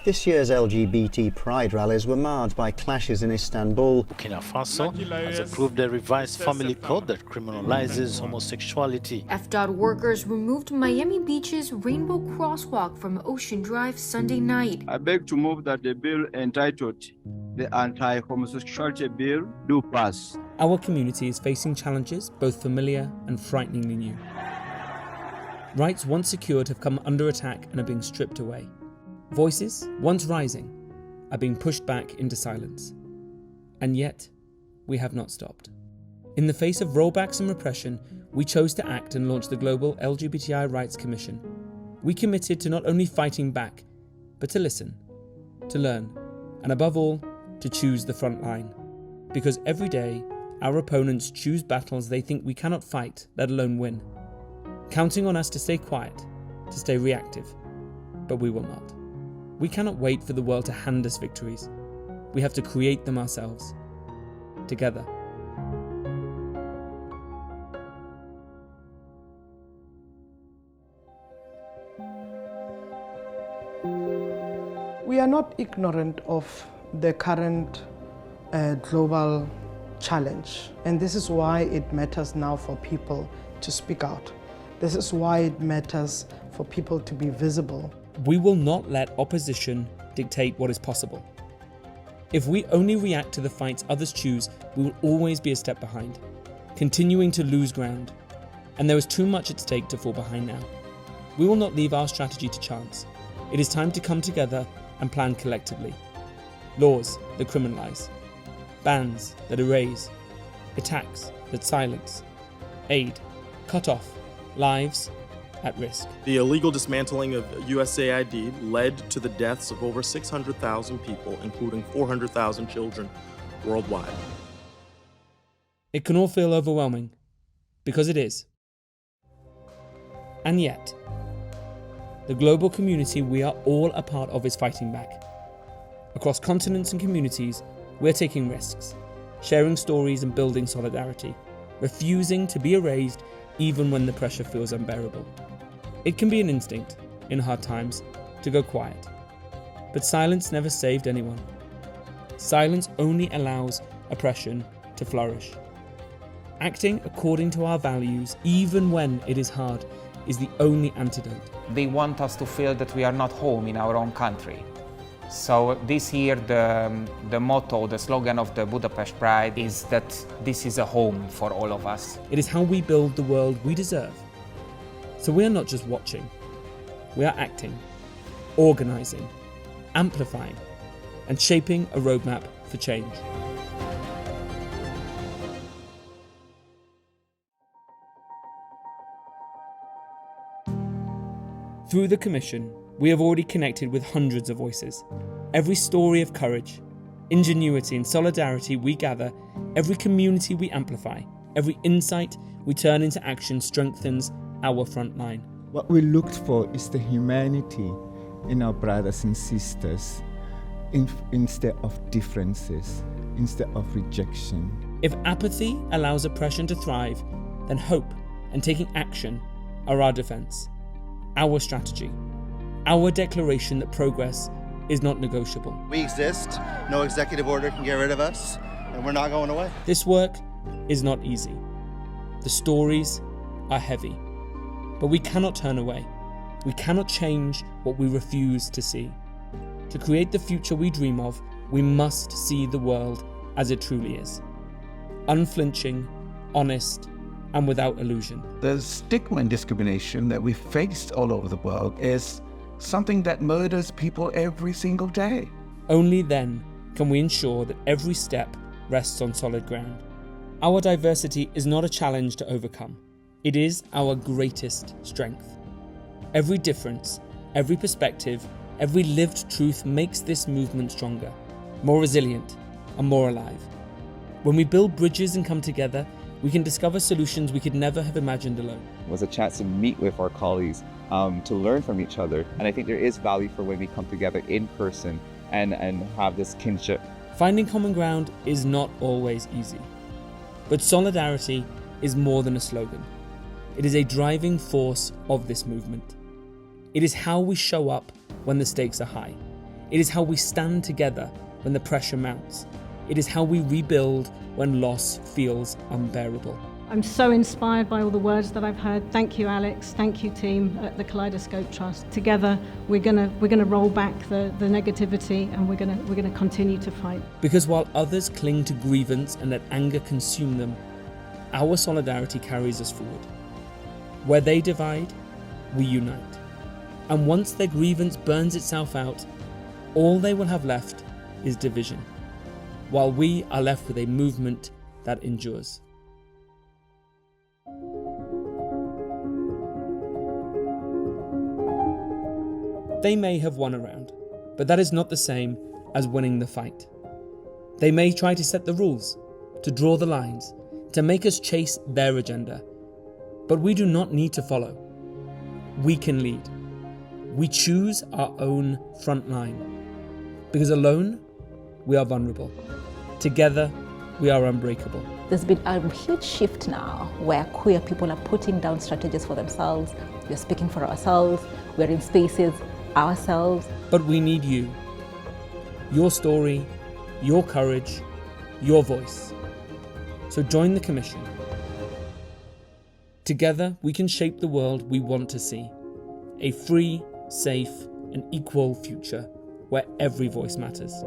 This year's LGBT pride rallies were marred by clashes in Istanbul. Burkina Faso has approved a revised family code that criminalizes homosexuality. FDOT workers removed Miami Beach's Rainbow Crosswalk from Ocean Drive Sunday night. I beg to move that the bill entitled the Anti-Homosexuality Bill do pass. Our community is facing challenges both familiar and frighteningly new. Rights once secured have come under attack and are being stripped away. Voices, once rising, are being pushed back into silence. And yet, we have not stopped. In the face of rollbacks and repression, we chose to act and launch the Global LGBTI Rights Commission. We committed to not only fighting back, but to listen, to learn, and above all, to choose the front line. Because every day, our opponents choose battles they think we cannot fight, let alone win. Counting on us to stay quiet, to stay reactive. But we will not. We cannot wait for the world to hand us victories. We have to create them ourselves. Together. We are not ignorant of the current global challenge, and this is why it matters now for people to speak out. This is why it matters for people to be visible. We will not let opposition dictate what is possible. If we only react to the fights others choose, we will always be a step behind, continuing to lose ground. And there is too much at stake to fall behind now. We will not leave our strategy to chance. It is time to come together and plan collectively. Laws that criminalize, bans that erase, attacks that silence, aid cut off, lives at risk. The illegal dismantling of USAID led to the deaths of over 600,000 people, including 400,000 children worldwide. It can all feel overwhelming, because it is. And yet, the global community we are all a part of is fighting back. Across continents and communities, we're taking risks, sharing stories and building solidarity, refusing to be erased even when the pressure feels unbearable. It can be an instinct, in hard times, to go quiet. But silence never saved anyone. Silence only allows oppression to flourish. Acting according to our values, even when it is hard, is the only antidote. They want us to feel that we are not home in our own country. So this year the motto, the slogan of the Budapest Pride is that this is a home for all of us. It is how we build the world we deserve. So we are not just watching, we are acting, organising, amplifying, and shaping a roadmap for change. Through the Commission, we have already connected with hundreds of voices. Every story of courage, ingenuity and solidarity we gather, every community we amplify, every insight we turn into action strengthens our front line. What we looked for is the humanity in our brothers and sisters instead of differences, instead of rejection. If apathy allows oppression to thrive, then hope and taking action are our defence, our strategy, our declaration that progress is not negotiable. We exist, no executive order can get rid of us, and we're not going away. This work is not easy. The stories are heavy, but we cannot turn away. We cannot change what we refuse to see. To create the future we dream of, we must see the world as it truly is. Unflinching, honest, and without illusion. The stigma and discrimination that we face all over the world is something that murders people every single day. Only then can we ensure that every step rests on solid ground. Our diversity is not a challenge to overcome. It is our greatest strength. Every difference, every perspective, every lived truth makes this movement stronger, more resilient, and more alive. When we build bridges and come together, we can discover solutions we could never have imagined alone. It was a chance to meet with our colleagues, to learn from each other. And I think there is value for when we come together in person and have this kinship. Finding common ground is not always easy. But solidarity is more than a slogan. It is a driving force of this movement. It is how we show up when the stakes are high. It is how we stand together when the pressure mounts. It is how we rebuild when loss feels unbearable. I'm so inspired by all the words that I've heard. Thank you, Alex. Thank you, team at the Kaleidoscope Trust. Together, we're gonna roll back the negativity, and we're gonna continue to fight. Because while others cling to grievance and let anger consume them, our solidarity carries us forward. Where they divide, we unite. And once their grievance burns itself out, all they will have left is division, while we are left with a movement that endures. They may have won a round, but that is not the same as winning the fight. They may try to set the rules, to draw the lines, to make us chase their agenda, but we do not need to follow. We can lead. We choose our own front line, because alone, we are vulnerable. Together, we are unbreakable. There's been a huge shift now where queer people are putting down strategies for themselves. We're speaking for ourselves. We're in spaces ourselves. But we need you. Your story, your courage, your voice. So join the Commission. Together, we can shape the world we want to see. A free, safe, and equal future where every voice matters.